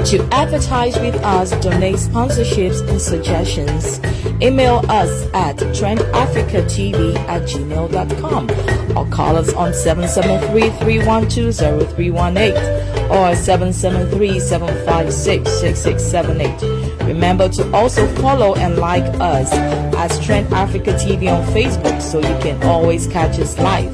To advertise with us, donate sponsorships and suggestions, email us at trendafricatv@gmail.com or call us on 773-312-0318 or 773-756-6678. Remember to also follow and like us as Trend Africa TV on Facebook so you can always catch us live.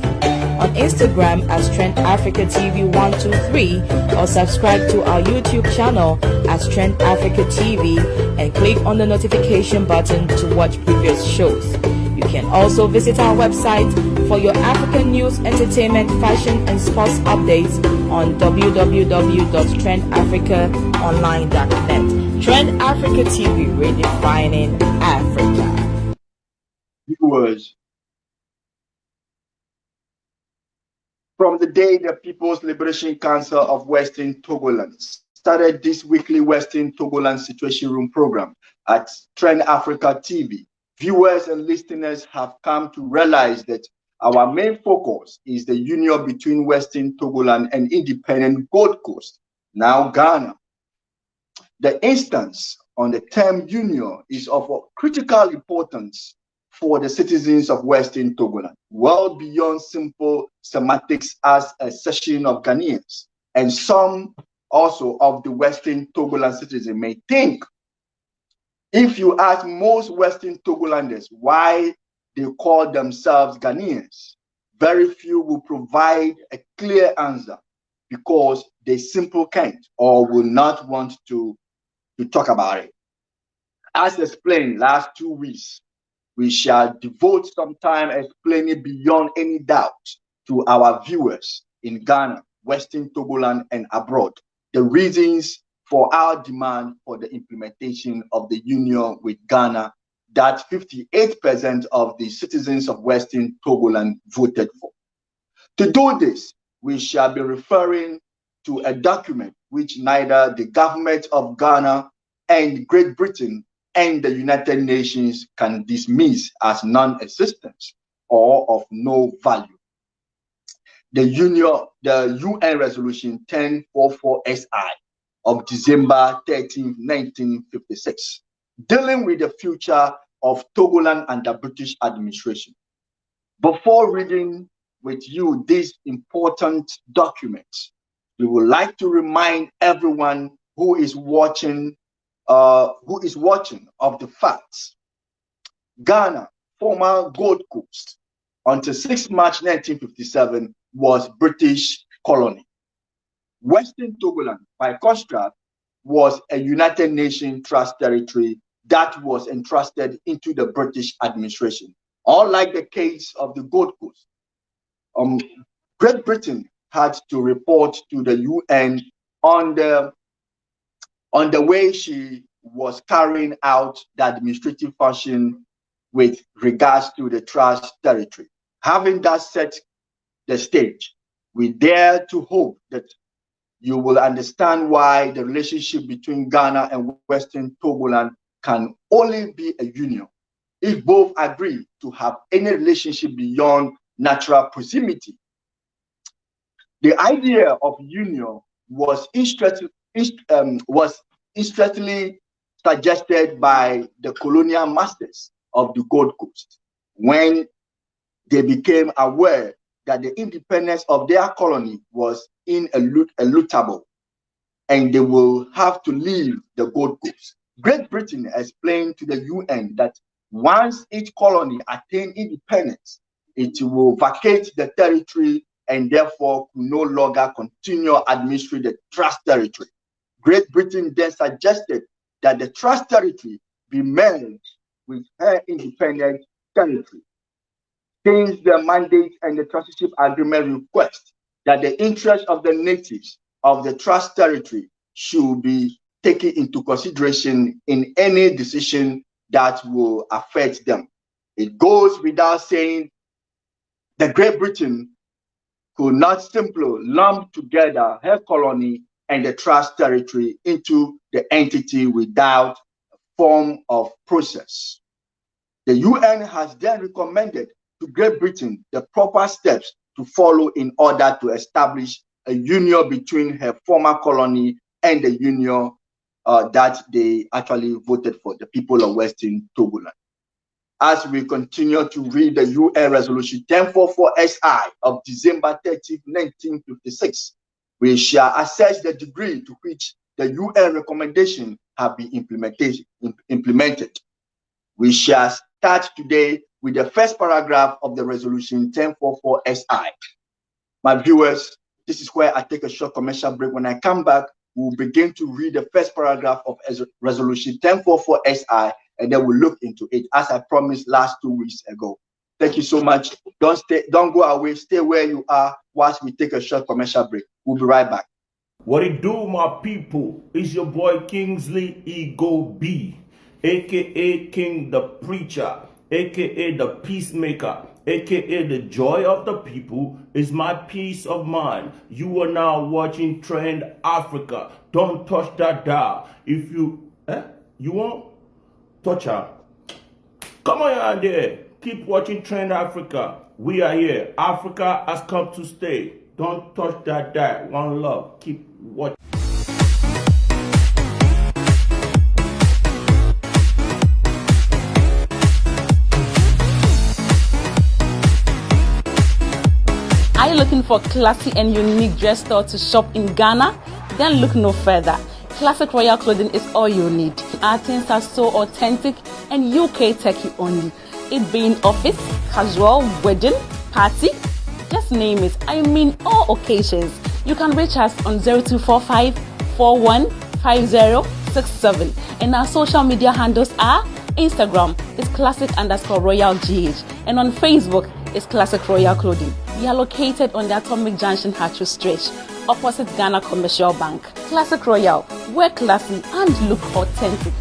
On Instagram as Trend Africa TV 123 or subscribe to our YouTube channel as Trend Africa TV and click on the notification button to watch previous shows. You can also visit our website for your African news, entertainment, fashion and sports updates on www.trendafricaonline.net. Trend Africa TV, redefining Africa. Viewers, from the day the People's Liberation Council of Western Togoland started this weekly Western Togoland Situation Room program at Trend Africa TV, viewers and listeners have come to realize that our main focus is the union between Western Togoland and independent Gold Coast, now Ghana. The instance on the term union is of critical importance for the citizens of Western Togoland, well beyond simple semantics as a session of Ghanaians. And some also of the Western Togoland citizens may think, if you ask most Western Togolanders why they call themselves Ghanaians, very few will provide a clear answer because they simply can't or will not want to talk about it. As explained last 2 weeks, we shall devote some time explaining beyond any doubt to our viewers in Ghana, Western Togoland, and abroad the reasons for our demand for the implementation of the union with Ghana that 58% of the citizens of Western Togoland voted for. To do this, we shall be referring to a document which neither the government of Ghana and Great Britain and the United Nations can dismiss as non-existent or of no value. The UN Resolution 1044-SI of December 13, 1956, dealing with the future of Togoland under British administration. Before reading with you this important document, we would like to remind everyone who is watching of the facts. Ghana, former Gold Coast, until 6 March 1957 was British colony. Western Togoland, by contrast, was a United Nations trust territory that was entrusted into the British administration. Unlike the case of the Gold Coast, Great Britain had to report to the UN on the way she was carrying out the administrative function with regards to the trust territory. Having that set the stage, we dare to hope that you will understand why the relationship between Ghana and Western Togoland can only be a union if both agree to have any relationship beyond natural proximity. The idea of union was interestingly suggested by the colonial masters of the Gold Coast when they became aware that the independence of their colony was ineluctable and they will have to leave the Gold Coast. Great Britain explained to the UN that once each colony attained independence, it will vacate the territory and therefore could no longer continue administering the trust territory. Great Britain then suggested that the trust territory be merged with her independent territory. Since the mandate and the trusteeship agreement request that the interests of the natives of the trust territory should be taken into consideration in any decision that will affect them. It goes without saying that Great Britain could not simply lump together her colony and the trust territory into the entity without a form of process. The UN has then recommended to Great Britain the proper steps to follow in order to establish a union between her former colony and the union that they actually voted for, the people of Western Togoland. As we continue to read the UN Resolution 1044 SI of December 30, 1956, we shall assess the degree to which the UN recommendation have been implemented. We shall start today with the first paragraph of the Resolution 1044 SI. My viewers, this is where I take a short commercial break. When I come back, we'll begin to read the first paragraph of Resolution 1044 SI, and then we'll look into it, as I promised last 2 weeks ago. Thank you so much. Don't go away. Stay where you are whilst we take a short commercial break. We'll be right back. What it do, my people? It's your boy Kingsley Ego B, aka King the Preacher, aka the Peacemaker, aka the Joy of the People. Is my peace of mind. You are now watching Trend Africa. Don't touch that dial. If you won't touch her. Come on out there. Keep watching Trend Africa. We are here. Africa has come to stay. Don't touch that dial. One love. Keep watching. Are you looking for a classy and unique dress store to shop in Ghana? Then look no further. Classic Royal Clothing is all you need. Our things are so authentic and UK techie only. It being office, casual, wedding, party, just name it. I mean all occasions. You can reach us on 0245 415067. And our social media handles are Instagram is classic_royal_gh, and on Facebook is Classic Royal Clothing. We are located on the Atomic Junction Hatchery Stretch, opposite Ghana Commercial Bank. Classic Royal, wear classy and look authentic.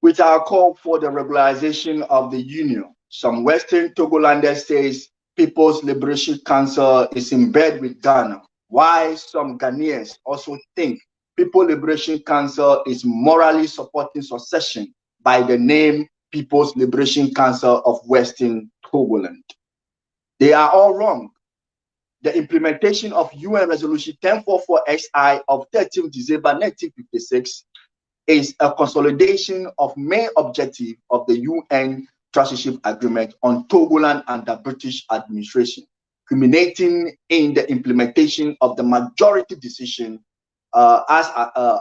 With our call for the regularization of the union, some Western Togolanders says People's Liberation Council is in bed with Ghana, while some Ghanaians also think People's Liberation Council is morally supporting secession by the name People's Liberation Council of Western Togoland. They are all wrong. The implementation of UN Resolution 1044 SI of 13 December 1956 is a consolidation of main objective of the UN Trusteeship Agreement on Togoland under British administration, culminating in the implementation of the majority decision as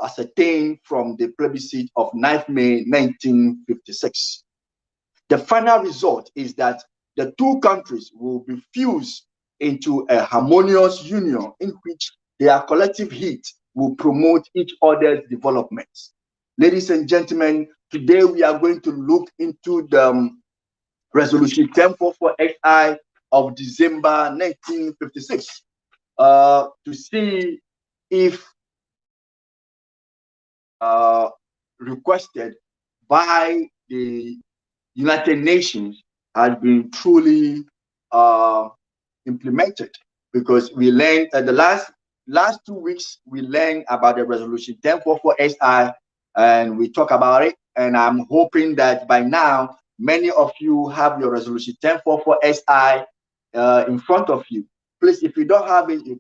ascertained from the plebiscite of 9th May 1956. The final result is that the two countries will be fused into a harmonious union in which their collective heat will promote each other's developments. Ladies and gentlemen, today we are going to look into the Resolution 1044 SI of December 1956 to see if requested by the United Nations has been truly implemented, because we learned the last 2 weeks we learned about the Resolution 1044 SI, and we talk about it, and I'm hoping that by now many of you have your Resolution 1044 SI in front of you. Please, if you don't have it, you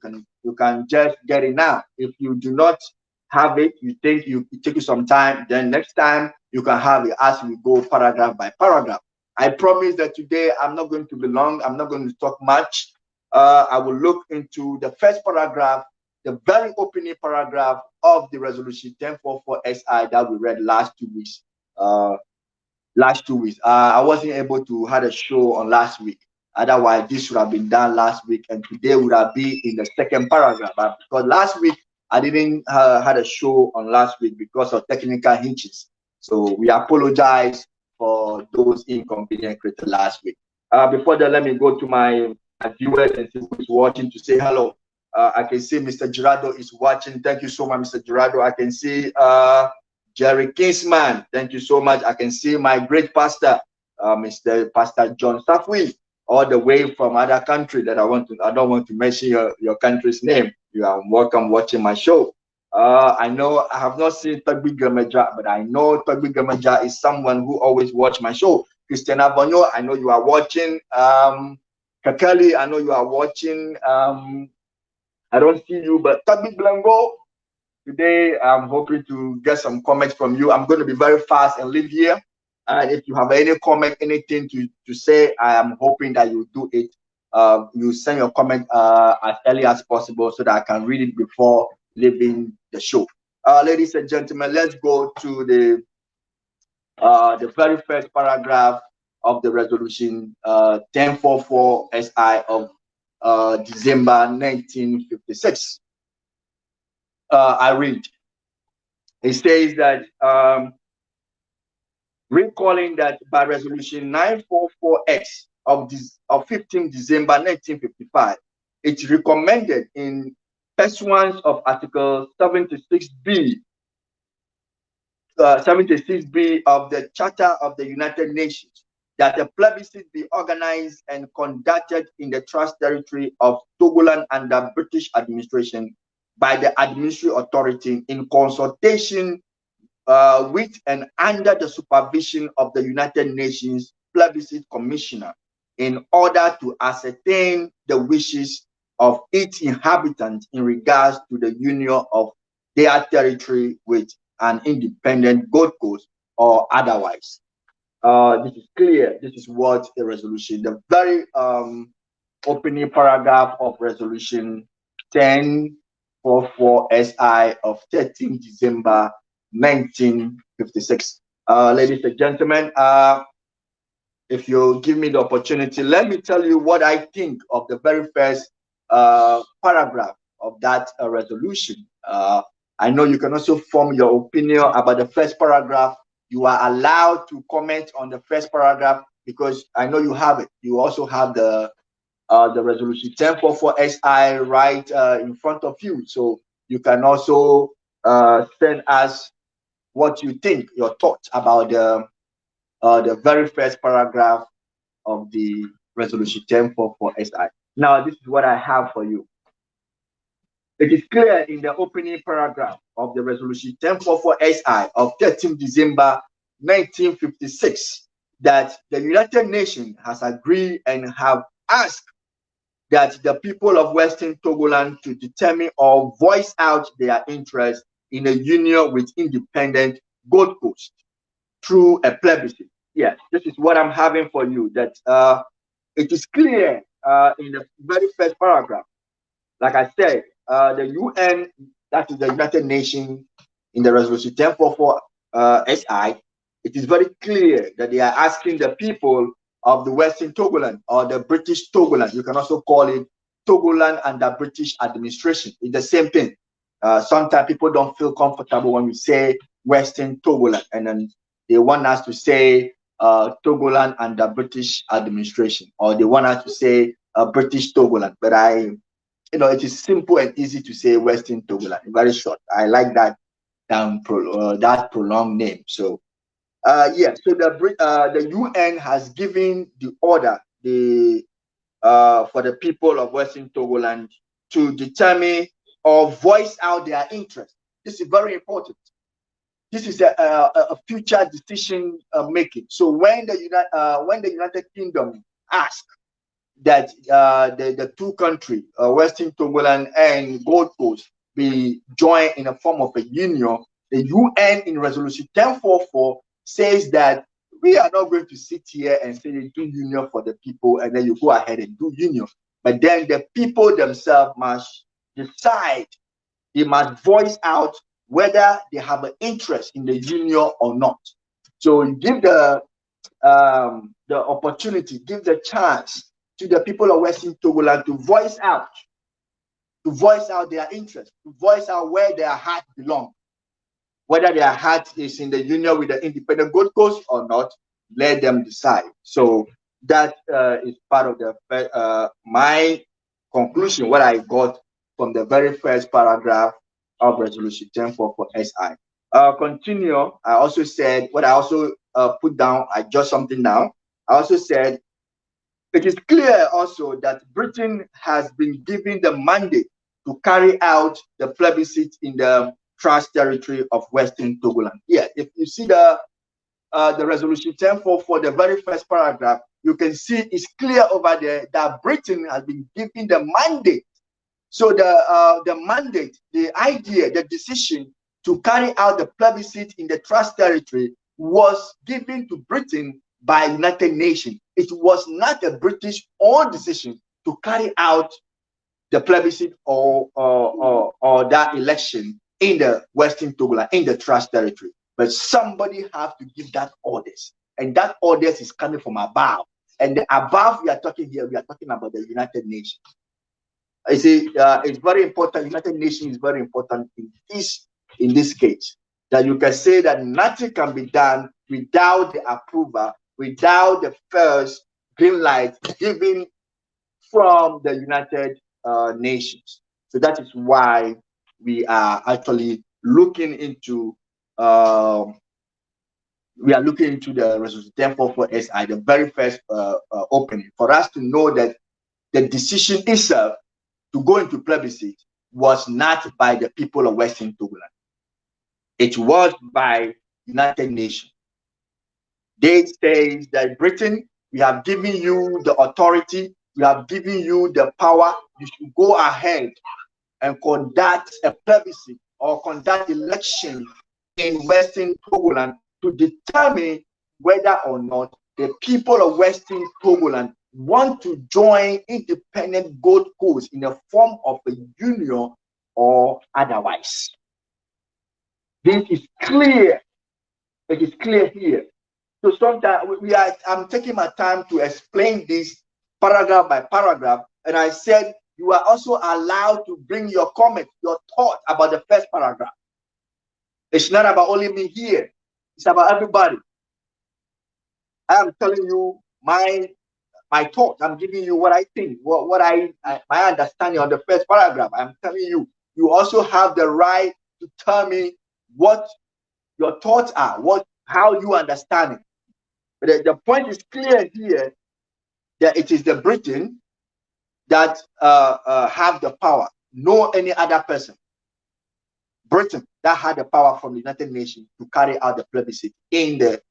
can just get it now. If you do not have it, you think it take you some time, then next time you can have it as we go paragraph by paragraph. I promise that today I'm not going to be long. I'm not going to talk much. I will look into the first paragraph, the very opening paragraph of the Resolution 1044 SI that we read last 2 weeks. I wasn't able to have a show on last week. Otherwise, this should have been done last week, and today would have been in the second paragraph. But because last week I didn't had a show on last week because of technical hitches, so we apologize for those inconvenience created last week. Before that, let me go to my viewers and see who's watching to say hello. I can see Mr. Gerardo is watching. Thank you so much, Mr. Gerardo. I can see Jerry Kingsman. Thank you so much. I can see my great pastor, Mr. Pastor John Safui, all the way from other country that I don't want to mention your country's name. You are welcome watching my show. I know I have not seen Tagbi Gamaja, but I know Tagbi Gamaja is someone who always watch my show. Christiana Bonyo, I know you are watching. Kakali, I know you are watching. I don't see you, but Tabi Blanco, today I'm hoping to get some comments from you. I'm going to be very fast and leave here. And if you have any comment, anything to say, I am hoping that you do it. You send your comment as early as possible so that I can read it before leaving the show. Ladies and gentlemen, let's go to the very first paragraph of the resolution 1044 SI of December 1956. I read. It says that recalling that by resolution 944X of 15 December 1955, it recommended in pursuance of Article 76B 76B of the Charter of the United Nations that a plebiscite be organized and conducted in the trust territory of Togoland under British administration by the administrative authority in consultation with and under the supervision of the United Nations Plebiscite Commissioner in order to ascertain the wishes of its inhabitants in regards to the union of their territory with an independent Gold Coast or otherwise. This is clear. This is what the resolution, the very opening paragraph of resolution 1044 SI of 13 December 1956. Ladies and gentlemen, if you give me the opportunity, let me tell you what I think of the very first paragraph of that resolution. I know you can also form your opinion about the first paragraph. You are allowed to comment on the first paragraph because I know you have it. You also have the resolution 1044 SI right in front of you. So you can also send us what you think, your thoughts about the very first paragraph of the resolution 1044 SI. Now, this is what I have for you. It is clear in the opening paragraph of the resolution 1044 SI of 13 December 1956 that the United Nations has agreed and have asked that the people of Western Togoland to determine or voice out their interest in a union with independent Gold Coast through a plebiscite. Yes, this is what I'm having for you, that it is clear in the very first paragraph. Like I said, the UN, that is the United Nations, in the resolution 1044 SI, it is very clear that they are asking the people of the Western Togoland or the British Togoland. You can also call it Togoland under British administration. It's the same thing. Sometimes people don't feel comfortable when we say Western Togoland, and then they want us to say Togoland under British administration, or they want us to say British Togoland. But it is simple and easy to say Western Togoland. Very short. I like that that prolonged name. So yeah. So the UN has given the order for the people of Western Togoland to determine or voice out their interest. This is very important. This is a future decision making. So when the United Kingdom asks that the two countries, Western Togoland and Gold Coast, be joined in a form of a union, the UN in resolution 1044 says that we are not going to sit here and say they do union for the people and then you go ahead and do union. But then the people themselves must decide, they must voice out whether they have an interest in the union or not. So give the opportunity, give the chance to the people of Western Togoland to voice out their interest, to voice out where their heart belongs. Whether their heart is in the union with the independent Gold Coast or not, let them decide. So that is part of the my conclusion, what I got from the very first paragraph of resolution 1044 SI. Continue. I also said what I also put down. I jot something down. I also said it is clear also that Britain has been given the mandate to carry out the plebiscite in the trust territory of Western Togoland. Yeah, if you see the resolution 1044, the very first paragraph, you can see it's clear over there that Britain has been given the mandate So the mandate, the idea, the decision to carry out the plebiscite in the Trust Territory was given to Britain by United Nations. It was not a British own decision to carry out the plebiscite or that election in the Western Togoland, in the Trust Territory. But somebody have to give that orders, and that orders is coming from above. And the above we are talking here, we are talking about the United Nations. I see, it's very important. United Nations is very important in this case. That you can say that nothing can be done without the approval, without the first green light given from the United Nations. So that is why we are actually looking into the resolution 1044SI, the very first opening, for us to know that the decision itself to go into plebiscite was not by the people of Western Togoland. It was by United Nations. They say that Britain, we have given you the authority, we have given you the power, you should go ahead and conduct a plebiscite or conduct election in Western Togoland to determine whether or not the people of Western Togoland want to join independent Gold Coast in the form of a union or otherwise. This is clear. It is clear here. So sometimes I'm taking my time to explain this paragraph by paragraph, and I said you are also allowed to bring your comment, your thought about the first paragraph. It's not about only me here. It's about everybody. I am telling you my thought. I'm giving you what I think, my understanding on the first paragraph. I'm telling you, you also have the right to tell me what your thoughts are, how you understand it. But the point is clear here that it is the Britain that have the power, no any other person. Britain that had the power from the United Nations to carry out the plebiscite in the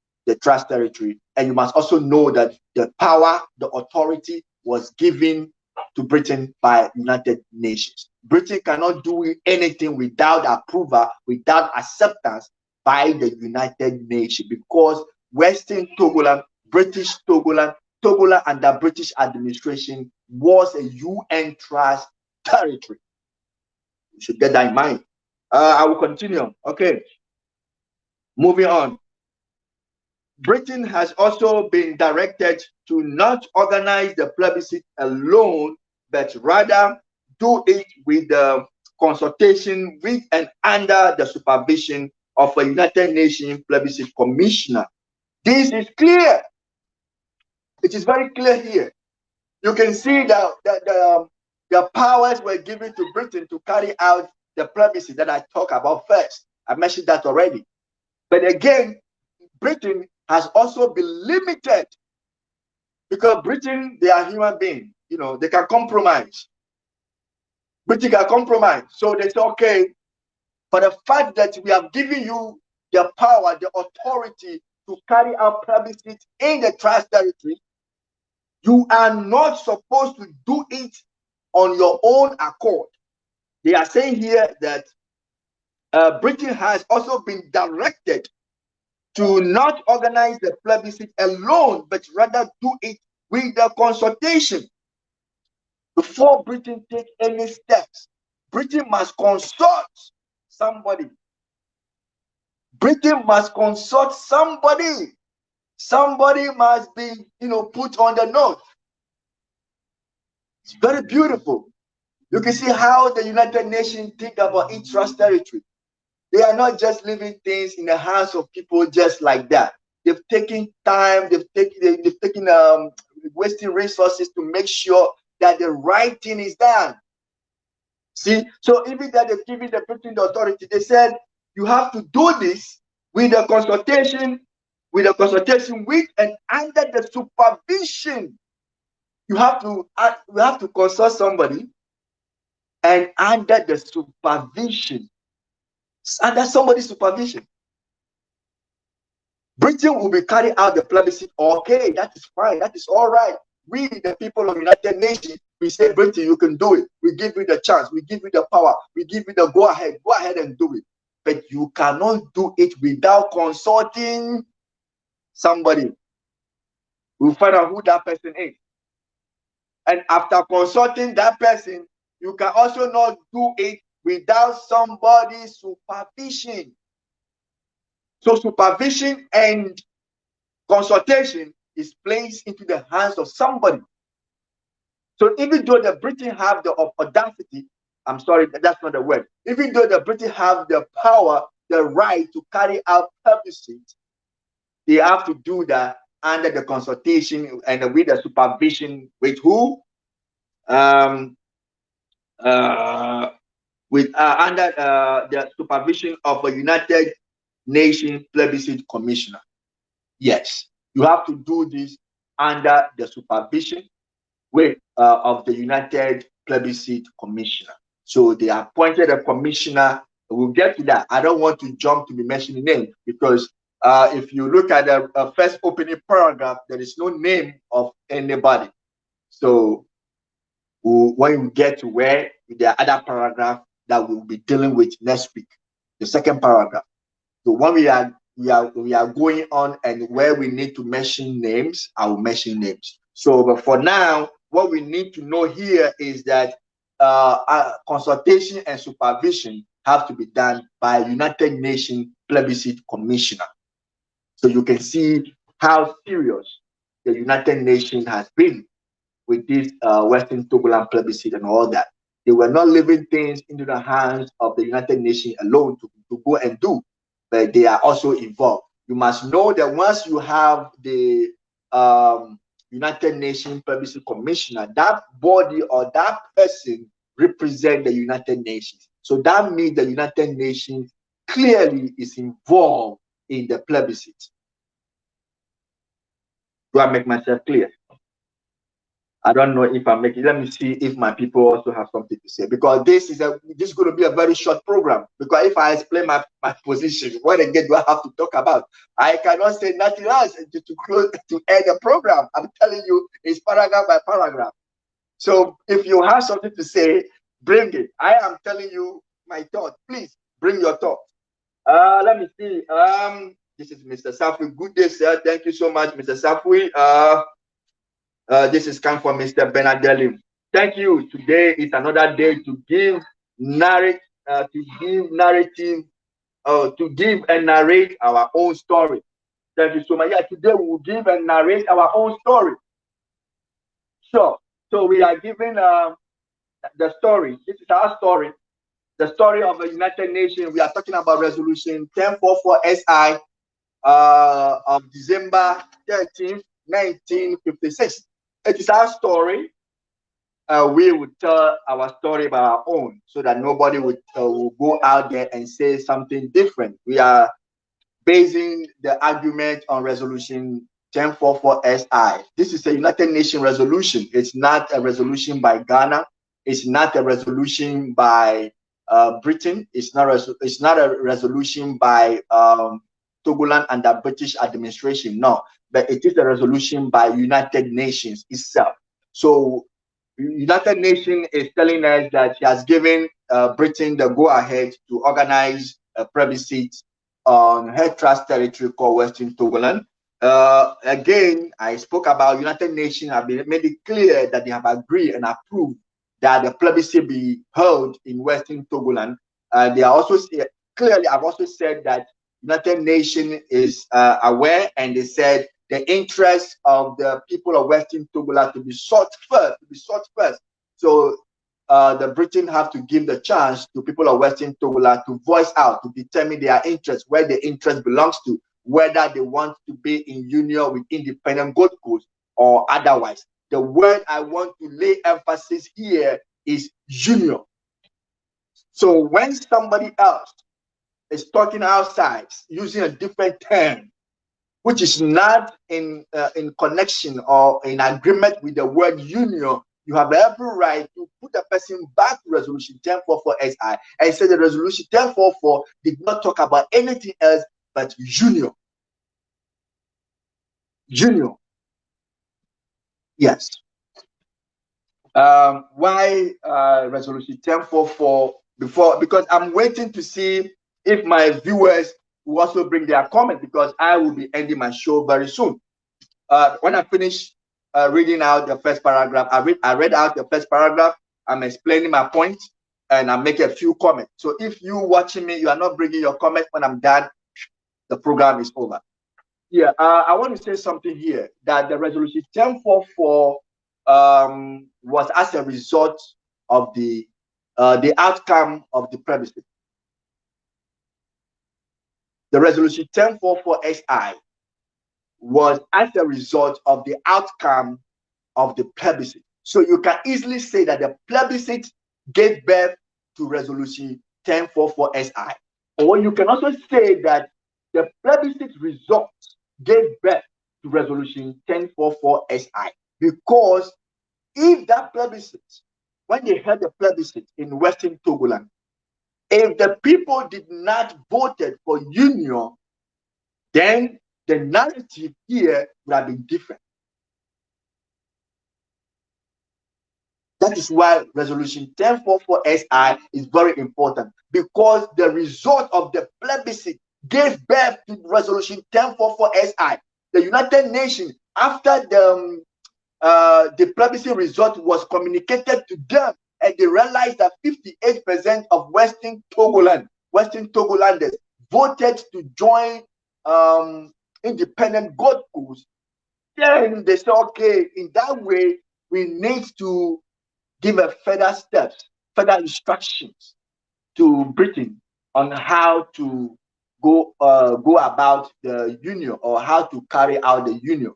Trust Territory. And you must also know that the power, the authority was given to Britain by United Nations. Britain cannot do anything without approval, without acceptance by the United Nations, because Western Togoland, British Togoland, Togoland under British administration was a UN Trust Territory. You should get that in mind. I will continue. Okay. Moving on. Britain has also been directed to not organize the plebiscite alone, but rather do it with the consultation with and under the supervision of a United Nations Plebiscite Commissioner. This is clear. It is very clear here. You can see that the powers were given to Britain to carry out the plebiscite that I talked about first. I mentioned that already. But again, Britain has also been limited, because Britain, they are human beings. You know, they can compromise. Britain can compromise. So they say, okay, for the fact that we have given you the power, the authority to carry out plebiscite in the Trust Territory, you are not supposed to do it on your own accord. They are saying here that Britain has also been directed to not organize the plebiscite alone, but rather do it with the consultation. Before Britain take any steps, Britain must consult somebody. Britain must consult somebody. Somebody must be, put on the note. It's very beautiful. You can see how the United Nations think about each trust territory. They are not just leaving things in the hands of people just like that. They've taken time, they've taken wasting resources to make sure that the right thing is done. See, so even that they've given the Britain the authority, they said you have to do this with a consultation with and under the supervision. You have to consult somebody, and under the supervision, under somebody's supervision, Britain will be carrying out the plebiscite. Okay, that is fine, that is all right. We, the people of the United Nations, We say, Britain, you can do it. We give you the chance. We give you the power. We give you the go ahead. Go ahead and do it. But you cannot do it without consulting somebody. We'll find out who that person is. And after consulting that person, you can also not do it without somebody's supervision. So supervision and consultation is placed into the hands of somebody. So even though the British have the audacity, I'm sorry, that's not the word. Even though the British have the power, the right to carry out plebiscite, they have to do that under the consultation and with the supervision with who? Under the supervision of a United Nations Plebiscite Commissioner. Yes, you have to do this under the supervision of the United Plebiscite Commissioner. So they appointed a commissioner. We'll get to that. I don't want to jump to be mentioning name because if you look at the first opening paragraph, there is no name of anybody. So when we get to where there are other paragraph that we'll be dealing with next week, the second paragraph. So when we are going on and where we need to mention names, I will mention names. So, but for now, what we need to know here is that consultation and supervision have to be done by United Nations Plebiscite Commissioner. So you can see how serious the United Nations has been with this Western TogoLand plebiscite and all that. They were not leaving things into the hands of the United Nations alone to go and do, but they are also involved. You must know that once you have the United Nations Plebiscite Commissioner, that body or that person represent the United Nations. So that means the United Nations clearly is involved in the plebiscite. Do I make myself clear? I don't know if I'm making. Let me see if my people also have something to say, because this is going to be a very short program. Because if I explain my position, what again do I have to talk about? I cannot say nothing else to end the program. I'm telling you, it's paragraph by paragraph. So if you have something to say, bring it. I am telling you my thought. Please bring your thought. Let me see. This is Mr. Safui. Good day, sir. Thank you so much, Mr. Safui. This is come from Mr. Benadelim. Thank you. Today is another day to give narrative, to give and narrate our own story. Thank you so much. Yeah, today we will give and narrate our own story. Sure. So we are giving the story. This is our story. The story of the United Nations. We are talking about Resolution 1044 SI of December 13th, 1956. It is our story. We would tell our story by our own, so that nobody would go out there and say something different. We are basing the argument on Resolution 1044 SI. This is a United Nations resolution. It's not a resolution by Ghana. It's not a resolution by Britain. It's not a resolution by TogoLand and the British administration. No, but it is a resolution by United Nations itself. So United Nations is telling us that she has given Britain the go-ahead to organize a plebiscite on her trust territory called Western TogoLand. Again, I spoke about United Nations have made it clear that they have agreed and approved that the plebiscite be held in Western TogoLand. They are also clearly, I've also said that United Nations is aware, and they said the interest of the people of Western TogoLand to be sought first. So the Britain have to give the chance to people of Western TogoLand to voice out, to determine their interest, where the interest belongs to, whether they want to be in union with independent Gold Coast or otherwise. The word I want to lay emphasis here is union. So when somebody else is talking outside using a different term, which is not in connection or in agreement with the word union, you have every right to put the person back to Resolution 1044 SI and say the Resolution 1044 did not talk about anything else but union. Union. Yes. Why resolution 1044 before? Because I'm waiting to see if my viewers will also bring their comment, because I will be ending my show very soon. When I finish reading out the first paragraph, I read out the first paragraph. I'm explaining my point, and I'm making a few comments. So if you watching me, you are not bringing your comment when I'm done, the program is over. Yeah, I want to say something here, that the resolution 1044 was as a result of the outcome of the plebiscite. The resolution 1044 SI was as a result of the outcome of the plebiscite. So you can easily say that the plebiscite gave birth to resolution 1044 SI. Or you can also say that the plebiscite results gave birth to resolution 1044 SI. Because if that plebiscite, when they held the plebiscite in Western Togoland, if the people did not voted for union, then the narrative here would have been different. That is why resolution 1044 SI is very important, because the result of the plebiscite gave birth to resolution 1044 SI. The United Nations, after the plebiscite result was communicated to them, and they realized that 58% of Western Togolanders voted to join independent Gold Coast. Then they said, okay, in that way, we need to give a further steps, further instructions to Britain on how to go about the union, or how to carry out the union.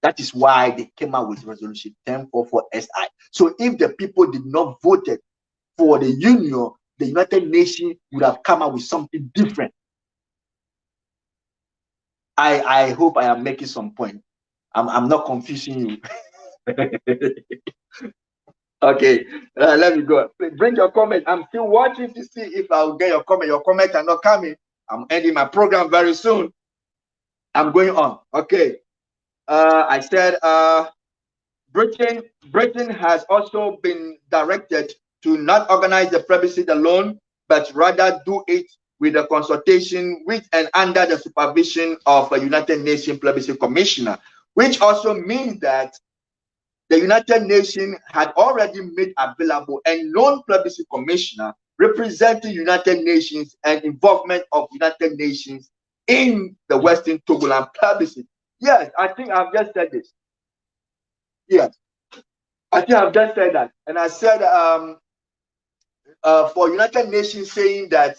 That is why they came out with resolution 1044 SI. So if the people did not vote for the union, the United Nations would have come out with something different. I hope I am making some point. I'm not confusing you. Okay, let me go. Bring your comment. I'm still watching to see if I'll get your comment. Your comments are not coming. I'm ending my program very soon. I'm going on. Okay. I said Britain has also been directed to not organize the plebiscite alone, but rather do it with a consultation with and under the supervision of a United Nations Plebiscite Commissioner, which also means that the United Nations had already made available a non-plebiscite commissioner representing United Nations and involvement of United Nations in the Western Togoland plebiscite. Yes, I think I've just said this. Yes, I think I've just said that. And I said for United Nations saying that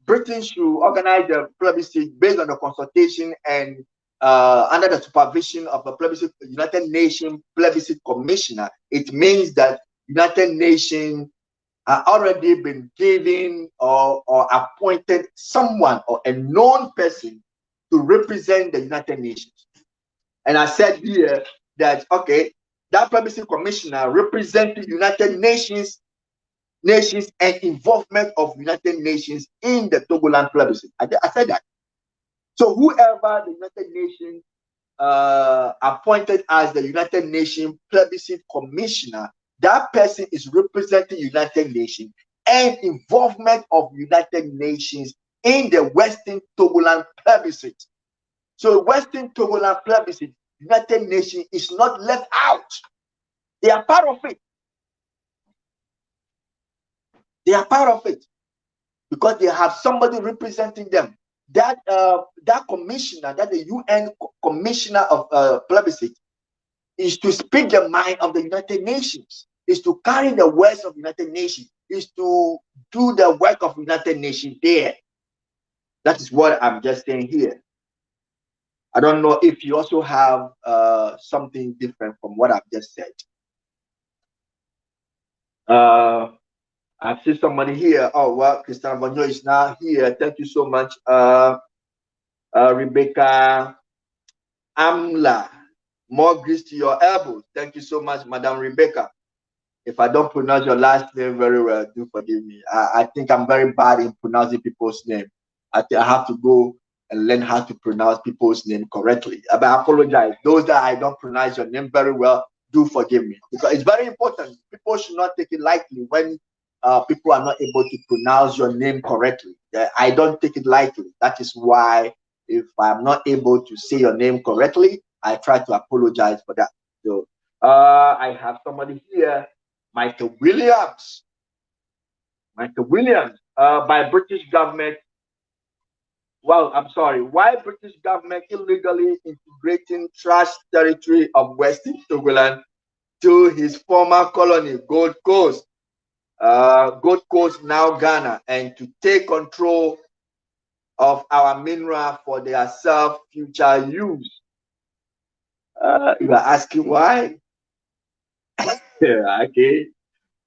Britain should organize the plebiscite based on the consultation and under the supervision of a United Nations Plebiscite Commissioner, it means that United Nations have already been given or appointed someone or a known person to represent the United Nations. And I said here that, okay, that Plebiscite Commissioner represents the United Nations and involvement of United Nations in the Togoland plebiscite. I said that. So whoever the United Nations appointed as the United Nations Plebiscite Commissioner, that person is representing United Nations and involvement of United Nations in the Western Togoland plebiscite. So Western Togoland plebiscite, United Nations is not left out. They are part of it. They are part of it because they have somebody representing them. That commissioner, that the UN commissioner of plebiscite, is to speak the mind of the United Nations, is to carry the words of United Nations, is to do the work of United Nations there. That is what I'm just saying here. I don't know if you also have something different from what I've just said. I see somebody here. Oh, well, Christian Bonyo is now here. Thank you so much. Rebecca Amla, more grease to your elbows. Thank you so much, Madam Rebecca. If I don't pronounce your last name very well, do forgive me. I think I'm very bad in pronouncing people's name. I have to go and learn how to pronounce people's name correctly. But I apologize. Those that I don't pronounce your name very well, do forgive me, because it's very important. People should not take it lightly when people are not able to pronounce your name correctly. I don't take it lightly. That is why if I'm not able to say your name correctly, I try to apologize for that. So I have somebody here, Michael Williams. Michael Williams, by British government. Well, I'm sorry. Why British government illegally integrating trash territory of Western Togoland to his former colony, Gold Coast? Gold Coast, now Ghana, and to take control of our mineral for their self-future use. You are asking why? Yeah, okay.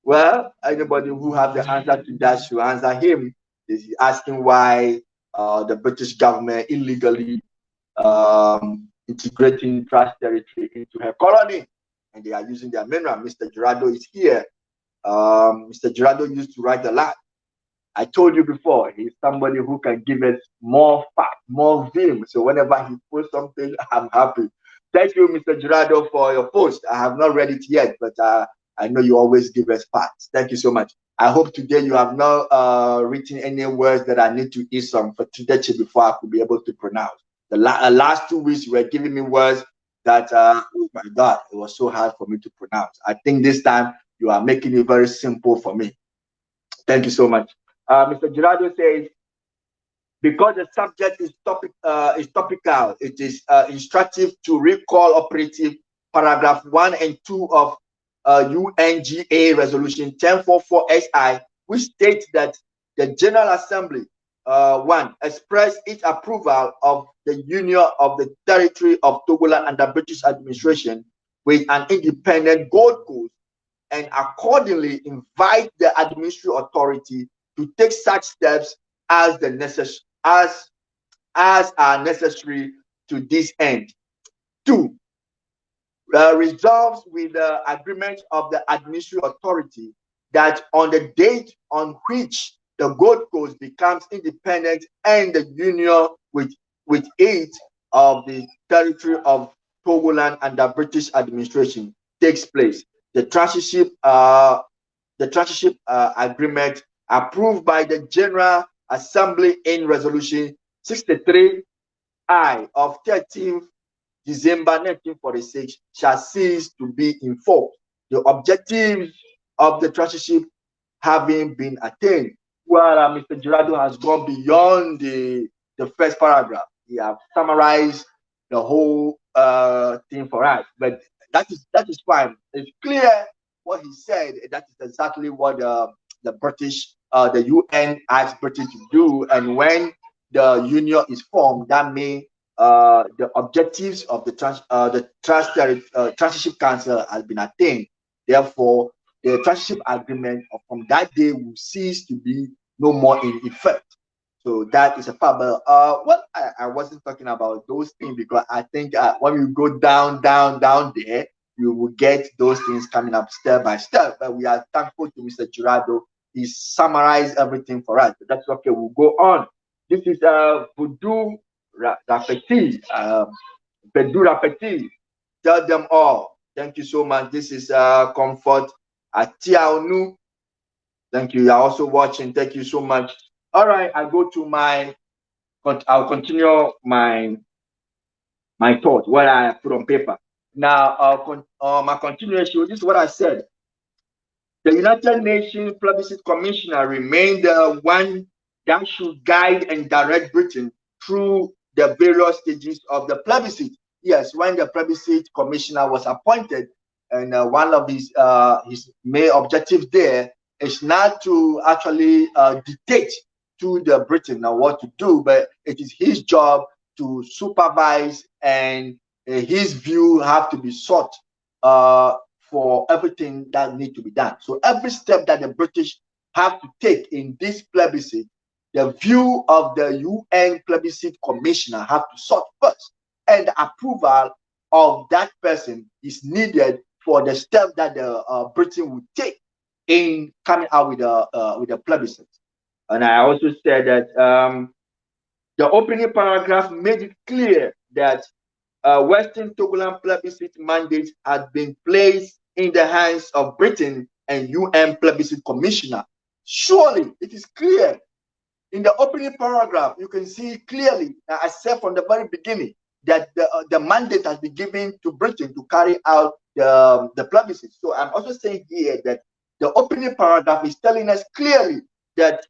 Well, anybody who have the answer to that should answer him. Is asking why the British government illegally integrating trash territory into her colony, and they are using their mineral. Mr. Gerardo is here. Mr. Gerardo used to write a lot. I told you before, he's somebody who can give us more fact, more vim. So whenever he posts something, I'm happy. Thank you, Mr. Gerardo, for your post. I have not read it yet, but I know you always give us facts. Thank you so much. I hope today you have not written any words that I need to eat some for today before I could be able to pronounce. The last 2 weeks, you were giving me words that, oh my God, it was so hard for me to pronounce. I think this time you are making it very simple for me. Thank you so much. Mr. Gerardo says, because the subject is topical, it is instructive to recall operative paragraph 1 and 2 of UNGA Resolution 1044 SI, which states that the General Assembly, 1, express its approval of the union of the territory of Togoland under British administration with an independent Gold Coast, and accordingly invite the administrative authority to take such steps as are necessary to this end. 2, resolves with the agreement of the administrative authority that on the date on which the Gold Coast becomes independent and the union with it of the territory of Togoland under British administration takes place, the transitorship agreement approved by the General Assembly in Resolution 63I of 13th December 1946 shall cease to be enforced. The objectives of the transitorship having been attained. Well, Mr. Gerardo has gone beyond the first paragraph. He has summarized the whole thing for us, but that is fine. It's clear what he said. That is exactly what the British, the UN asked Britain to do, and when the union is formed, that means the objectives of the transitorship council has been attained. Therefore, the transitorship agreement from that day will cease to be no more in effect. So that is a problem. Well, I wasn't talking about those things because I think when you go down there, you will get those things coming up step by step. But we are thankful to Mr. Gerardo. He summarized everything for us. But that's okay. We'll go on. This is Voodoo Rapeti. Voodoo Rapeti. Tell them all. Thank you so much. This is Comfort Atiaonu. Thank you. You're also watching. Thank you so much. All right, I'll go to I'll continue my thought, what I put on paper. Now, my continuation, this is what I said. The United Nations Plebiscite Commissioner remained the one that should guide and direct Britain through the various stages of the plebiscite. Yes, when the Plebiscite Commissioner was appointed, and one of his main objectives there is not to actually dictate to the Britain now what to do, but it is his job to supervise, and his view have to be sought for everything that need to be done. So every step that the British have to take in this plebiscite, the view of the UN Plebiscite Commissioner have to sort first, and the approval of that person is needed for the step that the Britain would take in coming out with a plebiscite. And I also said that the opening paragraph made it clear that Western Togoland plebiscite mandate had been placed in the hands of Britain and UN plebiscite commissioner. Surely it is clear in the opening paragraph, you can see clearly, I said from the very beginning, that the mandate has been given to Britain to carry out the plebiscite. So I'm also saying here that the opening paragraph is telling us clearly that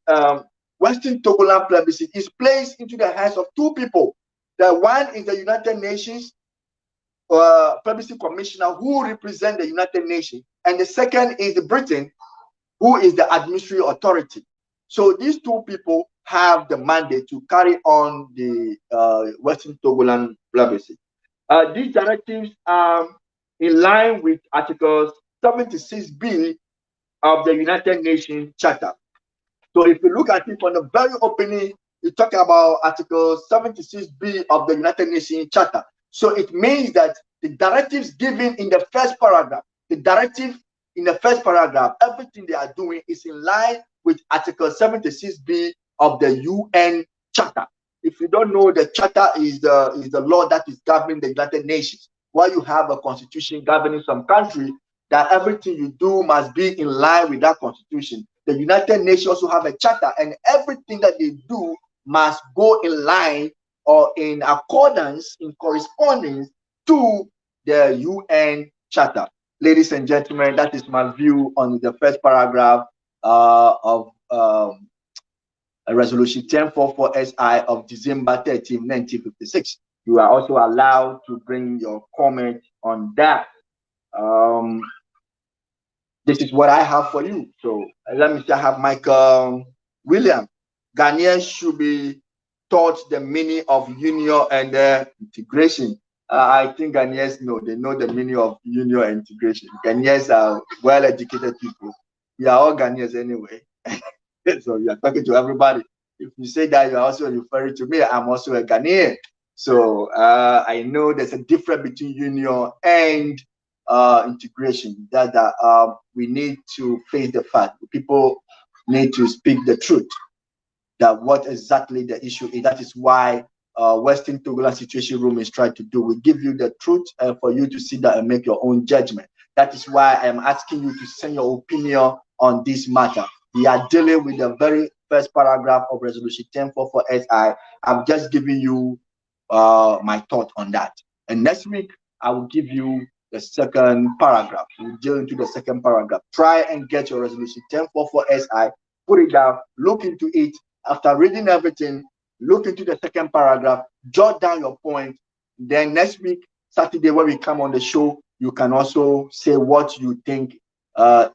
Western Togoland plebiscite is placed into the hands of two people. The one is the United Nations plebiscite commissioner who represent the United Nations, and the second is the Britain, who is the administrative authority. So these two people have the mandate to carry on the Western Togoland plebiscite. These directives are in line with Article 76B of the United Nations Charter. So if you look at it from the very opening, you talk about Article 76B of the United Nations Charter. So it means that the directives given in the first paragraph, the directive in the first paragraph, everything they are doing is in line with Article 76B of the UN Charter. If you don't know, the Charter is the law that is governing the United Nations. While you have a constitution governing some country, that everything you do must be in line with that constitution. The United Nations also have a charter, and everything that they do must go in line or in accordance, in correspondence to the UN Charter. Ladies and gentlemen, that is my view on the first paragraph of Resolution 1044 SI of December 13, 1956. You are also allowed to bring your comment on that. This is what I have for you. So let me say, I have Michael William. Ghanaians should be taught the meaning of union and integration. I think Ghanaians know, they know the meaning of union and integration. Ghanaians are well-educated people. We are all Ghanaians anyway. So you are talking to everybody. If you say that, you're also referring to me. I'm also a Ghanaian. So I know there's a difference between union and integration. That we need to face the fact. People need to speak the truth. That what exactly the issue is. That is why Western Togoland Situation Room is trying to do. We give you the truth for you to sit down and make your own judgment. That is why I am asking you to send your opinion on this matter. We are dealing with the very first paragraph of Resolution 1044 SI. I'm just giving you my thought on that. And next week, I will give you the second paragraph. We'll deal into the second paragraph. Try and get your Resolution 1044 SI, put it down, look into it. After reading everything, look into the second paragraph, jot down your point. Then next week, Saturday, when we come on the show, you can also say what you think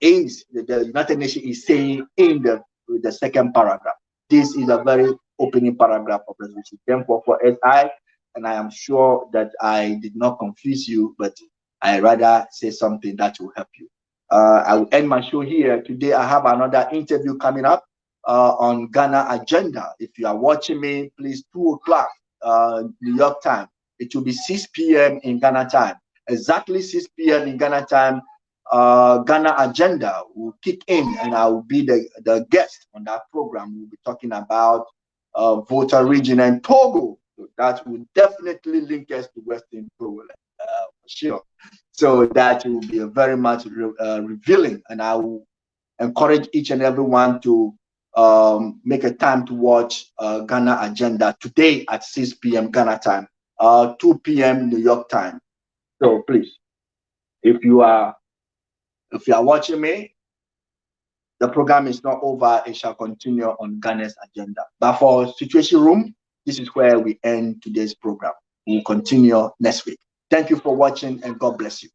is the United Nations is saying in the second paragraph. This is a very opening paragraph of Resolution 1044 SI, and I am sure that I did not confuse you, but I rather say something that will help you. I will end my show here. Today, I have another interview coming up on Ghana Agenda. If you are watching me, please 2 o'clock New York time. It will be 6 p.m. in Ghana time. Exactly 6 p.m. in Ghana time. Ghana Agenda will kick in, and I will be the guest on that program. We'll be talking about Volta region and Togo. So that will definitely link us to Western Togo, for sure. So that will be a very much revealing, and I will encourage each and everyone to make a time to watch Ghana Agenda today at 6 p.m. Ghana time, 2 p.m. New York time. So please, if you are watching me, the program is not over. It shall continue on Ghana's Agenda. But for Situation Room, this is where we end today's program. We'll continue next week. Thank you for watching, and God bless you.